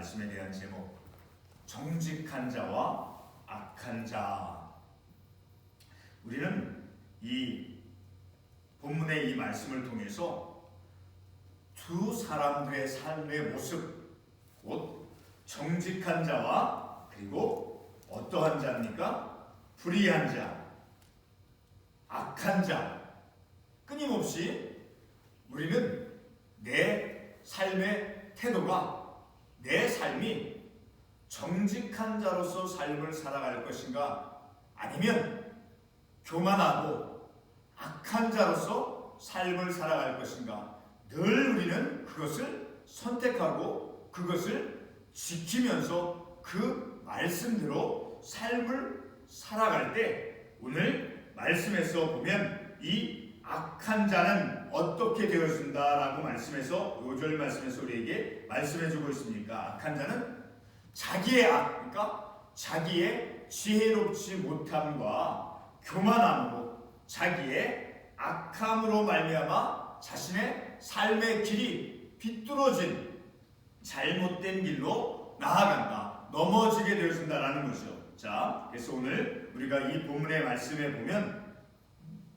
말씀에 대한 제목, 정직한 자와 악한 자. 우리는 이 본문의 이 말씀을 통해서 두 사람들의 삶의 모습, 곧 정직한 자와 그리고 어떠한 자입니까? 불의한 자, 악한 자. 끊임없이 우리는 내 삶의 태도가, 내 삶이 정직한 자로서 삶을 살아갈 것인가, 아니면 교만하고 악한 자로서 삶을 살아갈 것인가, 늘 우리는 그것을 선택하고 그것을 지키면서 그 말씀대로 삶을 살아갈 때, 오늘 말씀에서 보면 이 악한 자는 어떻게 되어진다라고 말씀에서, 5절 말씀에서 우리에게 말씀해주고 있습니까? 악한 자는 자기의 그러니까 자기의 지혜롭지 못함과 교만함으로, 자기의 악함으로 말미암아 자신의 삶의 길이 비뚤어진 잘못된 길로 나아간다, 넘어지게 되어진다라는 거죠. 자, 그래서 오늘 우리가 이 본문의 말씀에 보면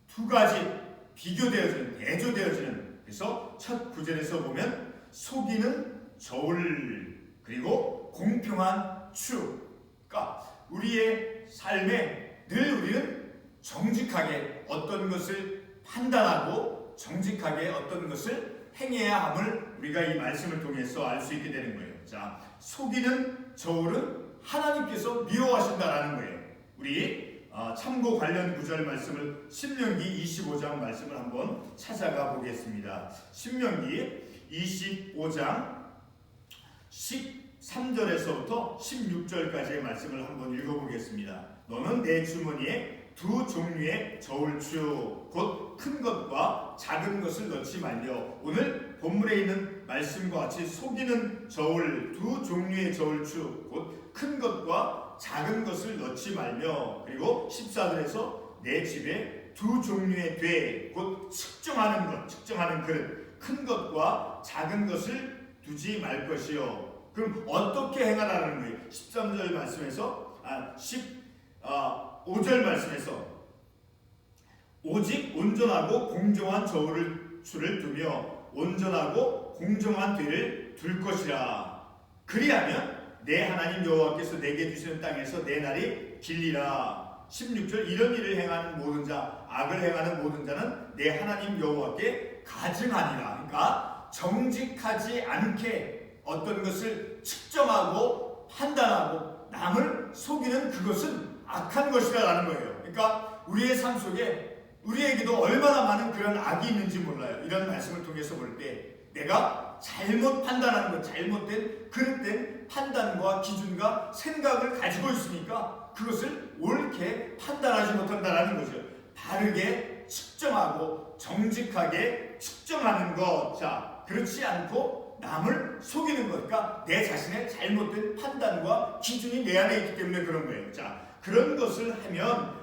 두 가지 비교되어지는, 대조되어지는, 그래서 첫 구절에서 보면 속이는 저울, 그리고 공평한 추. 그러니까 우리의 삶에 늘 우리는 정직하게 어떤 것을 판단하고 정직하게 어떤 것을 행해야 함을 우리가 이 말씀을 통해서 알 수 있게 되는 거예요. 자, 속이는 저울은 하나님께서 미워하신다라는 거예요. 우리 참고 관련 구절 말씀을 신명기 25장 말씀을 한번 찾아가 보겠습니다. 신명기 25장 13절에서부터 16절까지의 말씀을 한번 읽어보겠습니다. 너는 내 주머니에 두 종류의 저울추, 곧 큰 것과 작은 것을 넣지 말며. 오늘 본문에 있는 말씀과 같이 속이는 저울, 두 종류의 저울추, 곧 큰 것과 작은 것을 넣지 말며. 그리고 14절에서 내 집에 두 종류의 돼, 곧 측정하는 것, 측정하는 그릇, 큰 것과 작은 것을 두지 말 것이요. 그럼 어떻게 행하라는 거예요? 13절 말씀에서 15절 말씀에서 오직 온전하고 공정한 저울추를 두며 온전하고 공정한 되를 둘 것이라. 그리하면 내 하나님 여호와께서 내게 주시는 땅에서 내 날이 길리라. 16절 이런 일을 행하는 모든 자, 악을 행하는 모든 자는 내 하나님 여호와께 가증하니라. 그러니까 정직하지 않게 어떤 것을 측정하고 판단하고 남을 속이는 그것은 악한 것이라는 거예요. 그러니까 우리의 삶 속에 우리에게도 얼마나 많은 그런 악이 있는지 몰라요. 이런 말씀을 통해서 볼 때 내가 잘못 판단하는 것, 잘못된 그릇된 판단과 기준과 생각을 가지고 있으니까 그것을 옳게 판단하지 못한다는 거죠. 바르게 측정하고 정직하게 측정하는 것. 자, 그렇지 않고 남을 속이는 것, 그러니까 내 자신의 잘못된 판단과 기준이 내 안에 있기 때문에 그런 거예요. 자, 그런 것을 하면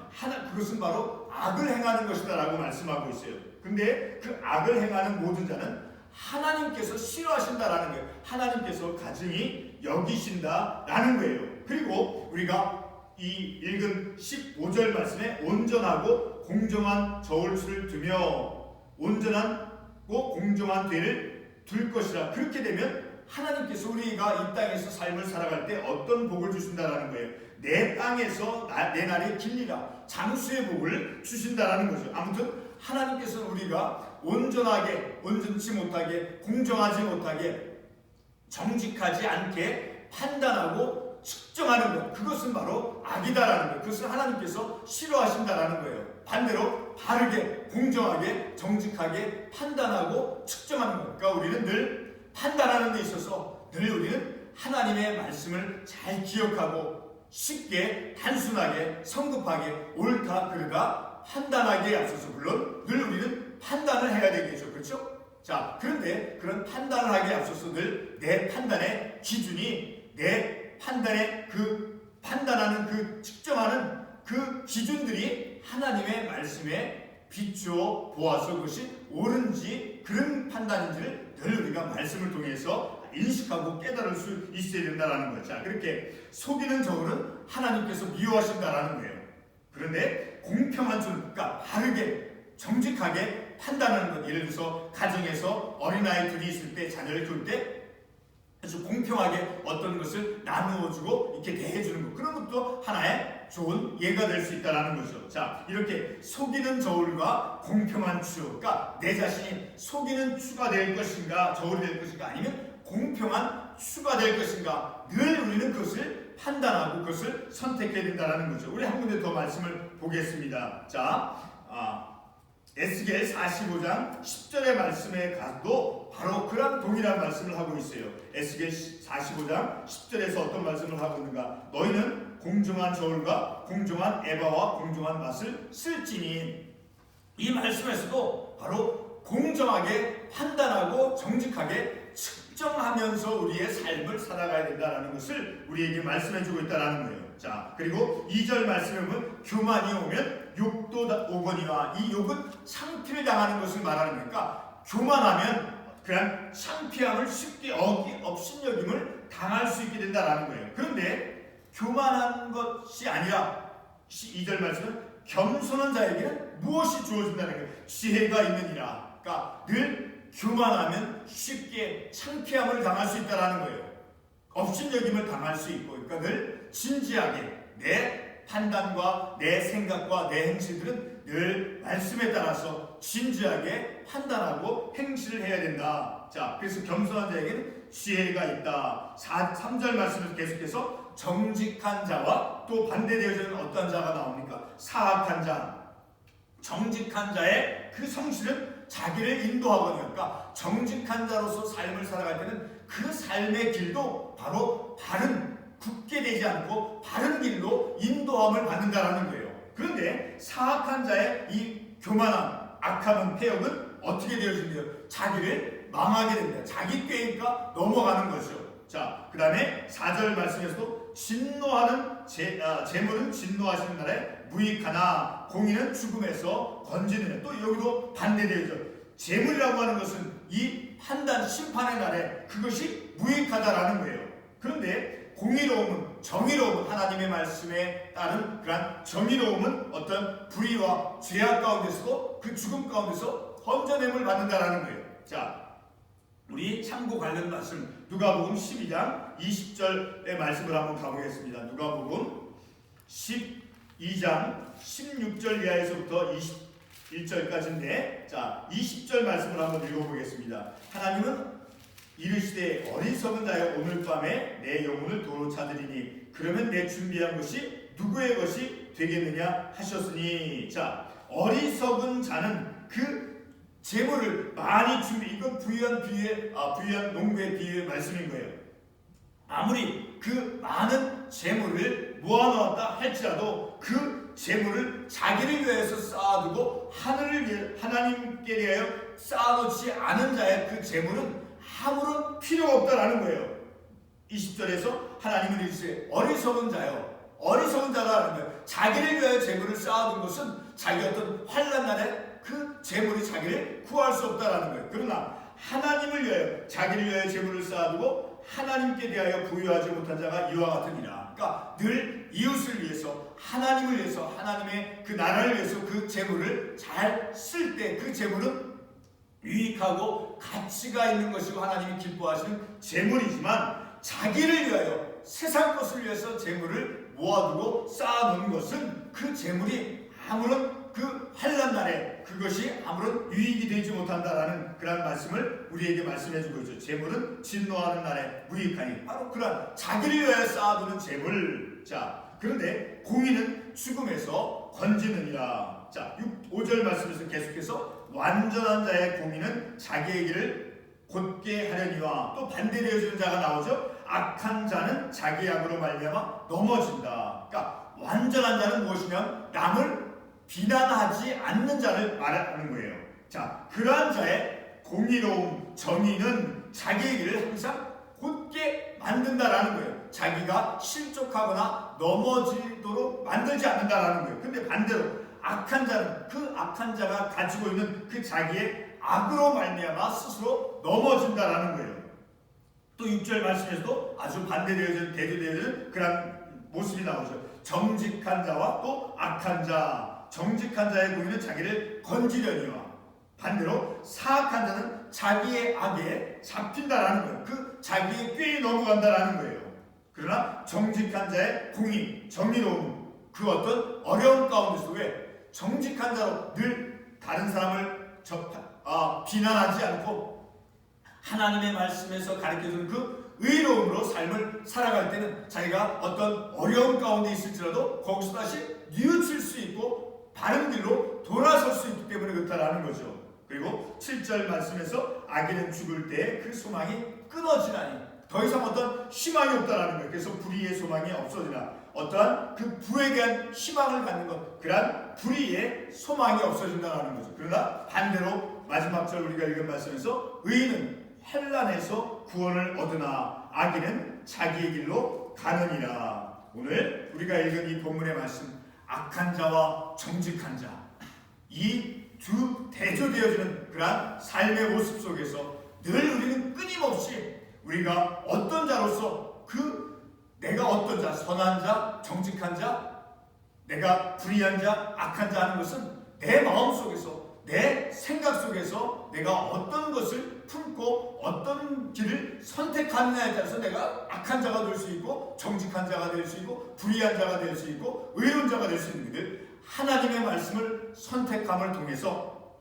그것은 바로 악을 행하는 것이다 라고 말씀하고 있어요. 근데 그 악을 행하는 모든 자는 하나님께서 싫어하신다라는 거예요. 하나님께서 가증히 여기신다라는 거예요. 그리고 우리가 이 읽은 15절 말씀에 온전하고 공정한 저울추를 두며 온전하고 공정한 되를 둘 것이라. 그렇게 되면 하나님께서 우리가 이 땅에서 삶을 살아갈 때 어떤 복을 주신다라는 거예요. 내 땅에서 내 날이 길리라. 장수의 복을 주신다라는 거죠. 아무튼 하나님께서는 우리가 온전하게, 온전치 못하게, 공정하지 못하게, 정직하지 않게 판단하고 측정하는 것, 그것은 바로 악이다라는 거예요. 그것은 하나님께서 싫어하신다라는 거예요. 반대로 바르게, 공정하게, 정직하게 판단하고 측정하는 것. 그러니까 우리는 늘 판단하는 데 있어서 늘 우리는 하나님의 말씀을 잘 기억하고 쉽게, 단순하게, 성급하게, 옳다, 그르다 판단하기에 앞서서, 물론 늘 우리는 판단을 해야 되겠죠. 그렇죠? 자, 그런데 그런 판단을 하기에 앞서서 늘 내 판단의 기준이, 내 판단의 그 판단하는 그 측정하는 그 기준들이 하나님의 말씀에 비추어 보아서 그것이 옳은지 그런 판단인지를 늘 우리가 말씀을 통해서 인식하고 깨달을 수 있어야 된다라는 거죠. 자, 그렇게 속이는 저울은 하나님께서 미워하신다라는 거예요. 그런데 공평한 줄, 그러니까 바르게 정직하게 판단하는 것. 예를 들어서 가정에서 어린아이 둘이 있을 때, 자녀를 키울 때 아주 공평하게 어떤 것을 나누어주고 이렇게 대해주는 것, 그런 것도 하나의 좋은 예가 될 수 있다는 거죠. 자, 이렇게 속이는 저울과 공평한 추, 그러니까 내 자신이 속이는 추가 될 것인가 저울이 될 것인가, 아니면 공평한 추가 될 것인가, 늘 우리는 그것을 판단하고 그것을 선택해야 된다는 거죠. 우리 한 군데 더 말씀을 보겠습니다. 자, 에스겔 45장 10절의 말씀에 가도 바로 그런 동일한 말씀을 하고 있어요. 에스겔 45장 10절에서 어떤 말씀을 하고 있는가? 너희는 공정한 저울과 공정한 에바와 공정한 낫을 쓸지니. 이 말씀에서도 바로 공정하게 판단하고 정직하게 측정하면서 우리의 삶을 살아가야 된다는 것을 우리에게 말씀해주고 있다는 거예요. 자, 그리고 2절 말씀에 보면 교만이 오면 욕도 오거니와, 이 욕은 창피를 당하는 것을 말하는 거니까, 교만하면 그냥 창피함을 쉽게 업신여김을 당할 수 있게 된다는 거예요. 그런데 교만한 것이 아니라 2절 말씀은 겸손한 자에게는 무엇이 주어진다는 거예요. 지혜가 있느니라. 그러니까 늘 교만하면 쉽게 창피함을 당할 수 있다는 거예요. 업신여김을 당할 수 있고, 그러니까 늘 진지하게 내 판단과 내 생각과 내 행실들은 늘 말씀에 따라서 진지하게 판단하고 행실을 해야 된다. 자, 그래서 겸손한 자에게는 지혜가 있다. 3절 말씀에서 계속해서 정직한 자와 또 반대되어지는 어떤 자가 나옵니까? 사악한 자. 정직한 자의 그 성실은 자기를 인도하거든요. 그러니까 정직한 자로서 삶을 살아갈 때는 그 삶의 길도 바로 바른, 굳게 되지 않고 바른 길로 인도함을 받는다라는 거예요. 그런데 사악한 자의 이 교만함, 악함은, 폐역은 어떻게 되어진대요? 자기를 망하게 됩니다. 자기 꾀니까 넘어가는 거죠. 자, 그 다음에 4절 말씀에서도 진노하는 재물은 진노하시는 날에 무익하나 공의는 죽음에서 건지느냐. 또 여기도 반대되어져. 재물이라고 하는 것은 이 판단, 심판의 날에 그것이 무익하다라는 거예요. 그런데 공의로움은, 정의로움은, 하나님의 말씀에 따른 그러한 정의로움은 어떤 불의와 죄악 가운데서도 그 죽음 가운데서 건져냄을 받는다라는 거예요. 자, 우리 참고 관련 말씀 누가복음 12장 20절의 말씀을 한번 가보겠습니다. 누가복음 12장 16절 이하에서부터 21절까지인데, 자, 20절 말씀을 한번 읽어보겠습니다. 하나님은 이르시되 어리석은 자여 오늘 밤에 내 영혼을 도로 찾으리니 그러면 내 준비한 것이 누구의 것이 되겠느냐 하셨으니. 자, 어리석은 자는 그 재물을 많이 준비, 이건 부유한 농부의 비유의 말씀인 거예요. 아무리 그 많은 재물을 모아놓았다 할지라도 그 재물을 자기를 위해서 쌓아두고 하나님께 대하여 쌓아놓지 않은 자의 그 재물은 아무런 필요가 없다라는 거예요. 20절에서 하나님은 이르시되 어리석은 자요, 어리석은 자라는 거예요. 자기를 위하여 재물을 쌓아둔 것은 자기 어떤 환난 날에 그 재물이 자기를 구할 수 없다라는 거예요. 그러나 하나님을 위하여, 자기를 위하여 재물을 쌓아두고 하나님께 대하여 부유하지 못한 자가 이와 같으니라. 그러니까 늘 이웃을 위해서, 하나님을 위해서, 하나님의 그 나라를 위해서 그 재물을 잘 쓸 때 그 재물은 유익하고 가치가 있는 것이고 하나님이 기뻐하시는 재물이지만, 자기를 위하여, 세상 것을 위해서 재물을 모아두고 쌓아놓은 것은 그 재물이 아무런 그 환난 날에 그것이 아무런 유익이 되지 못한다라는 그런 말씀을 우리에게 말씀해주고 있죠. 재물은 진노하는 날에 무익하니, 바로 그런 자기를 위하여 쌓아두는 재물. 자, 그런데 공의는 죽음에서 건지느니라. 자, 5절 말씀에서 계속해서 완전한 자의 공의는 자기의 길을 곧게 하려니와, 또 반대되어지는 자가 나오죠. 악한 자는 자기 악으로 말미암아 넘어진다. 그러니까 완전한 자는 무엇이냐면 남을 비난하지 않는 자를 말하는 거예요. 자, 그러한 자의 공의로움, 정의는 자기의 길을 항상 곧게 만든다라는 거예요. 자기가 실족하거나 넘어지도록 만들지 않는다라는 거예요. 근데 반대로 악한 자는, 그 악한 자가 가지고 있는 그 자기의 악으로 말미암아 스스로 넘어진다라는 거예요. 또 6절 말씀에서도 아주 반대되어지는 대조되어지는 그런 모습이 나오죠. 정직한 자와 또 악한 자. 정직한 자의 공의는 자기를 건지려니와 반대로 사악한 자는 자기의 악에 잡힌다라는 거예요. 그 자기의 꾀에 넘어간다라는 거예요. 그러나 정직한 자의 공의, 정의로움, 그 어떤 어려운 가운데 속에 정직한 자로 늘 다른 사람을 비난하지 않고 하나님의 말씀에서 가르쳐주는 그 의로움으로 삶을 살아갈 때는 자기가 어떤 어려운 가운데 있을지라도 거기서 다시 뉘우칠 수 있고 바른 길로 돌아설 수 있기 때문에 그렇다라는 거죠. 그리고 7절 말씀에서 악인은 죽을 때 그 소망이 끊어지나니 더 이상 어떤 희망이 없다라는 거예요. 그래서 불의의 소망이 없어지나 어떠한 그 부에 대한 희망을 갖는 것, 그러한 불의의 소망이 없어진다라는 거죠. 그러나 반대로 마지막 절 우리가 읽은 말씀에서 의인은 환난에서 구원을 얻으나 악인은 자기의 길로 가느니라. 오늘 우리가 읽은 이 본문의 말씀, 악한 자와 정직한 자, 이 두 대조되어지는 그러한 삶의 모습 속에서 늘 우리는 끊임없이 우리가 어떤 자로서 내가 어떤 자, 선한 자, 정직한 자, 내가 불의한 자, 악한 자 하는 것은 내 마음 속에서, 내 생각 속에서 내가 어떤 것을 품고 어떤 길을 선택하느냐에 따라서 내가 악한 자가 될 수 있고 정직한 자가 될 수 있고 불의한 자가 될 수 있고 의로운 자가 될 수 있는 것들, 하나님의 말씀을 선택함을 통해서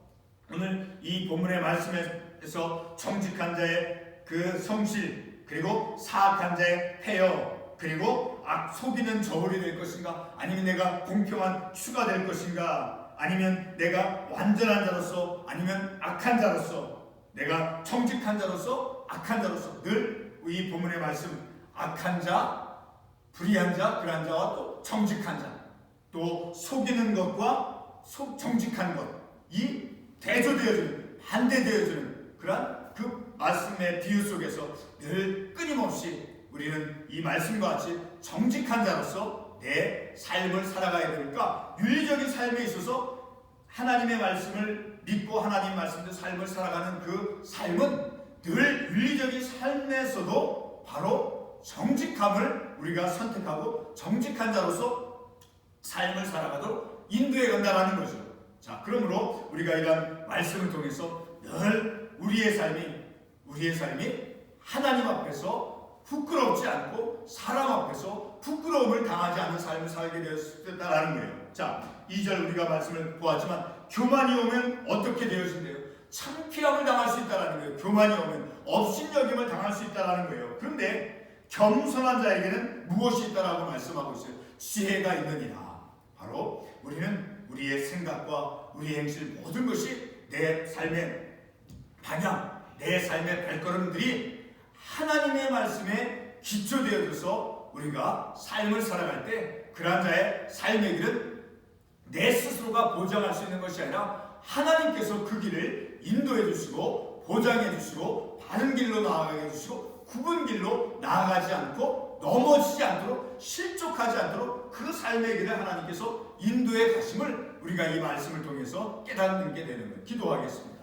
오늘 이 본문의 말씀에서 정직한 자의 그 성실, 그리고 사악한 자의 폐허, 그리고 속이는 저울이 될 것인가, 아니면 내가 공평한 추가 될 것인가, 아니면 내가 완전한 자로서, 아니면 악한 자로서, 내가 정직한 자로서 악한 자로서, 늘 이 본문의 말씀, 악한 자, 불의한 자, 그러한 자와 또 정직한 자, 또 속이는 것과 정직한 것, 이 대조되어지는, 반대되어지는 그러한 그 말씀의 비유 속에서 늘 끊임없이 우리는 이 말씀과 같이 정직한 자로서 내 삶을 살아가야 되니까, 윤리적인 삶에 있어서 하나님의 말씀을 믿고 하나님 말씀대로 삶을 살아가는 그 삶은 늘 윤리적인 삶에서도 바로 정직함을 우리가 선택하고 정직한 자로서 삶을 살아가도록 인도해 간다라는 거죠. 자, 그러므로 우리가 이러한 말씀을 통해서 늘 우리의 삶이 하나님 앞에서 부끄럽지 않고 사람 앞에서 부끄러움을 당하지 않는 삶을 살게 되었다라는 거예요. 자, 2절 우리가 말씀을 보았지만 교만이 오면 어떻게 되어진대요? 창피함을 당할 수 있다라는 거예요. 교만이 오면 업신여김을 당할 수 있다라는 거예요. 그런데 겸손한 자에게는 무엇이 있다라고 말씀하고 있어요? 지혜가 있느니라. 바로 우리는 우리의 생각과 우리의 행실 모든 것이 내 삶의 방향, 내 삶의 발걸음들이 하나님의 말씀에 기초되어져서 우리가 삶을 살아갈 때 그러한 자의 삶의 길은 내 스스로가 보장할 수 있는 것이 아니라 하나님께서 그 길을 인도해 주시고 보장해 주시고 바른 길로 나아가게 해주시고 굽은 길로 나아가지 않고 넘어지지 않도록 실족하지 않도록 그 삶의 길을 하나님께서 인도해 가심을 우리가 이 말씀을 통해서 깨닫게 되는 거예요. 기도하겠습니다.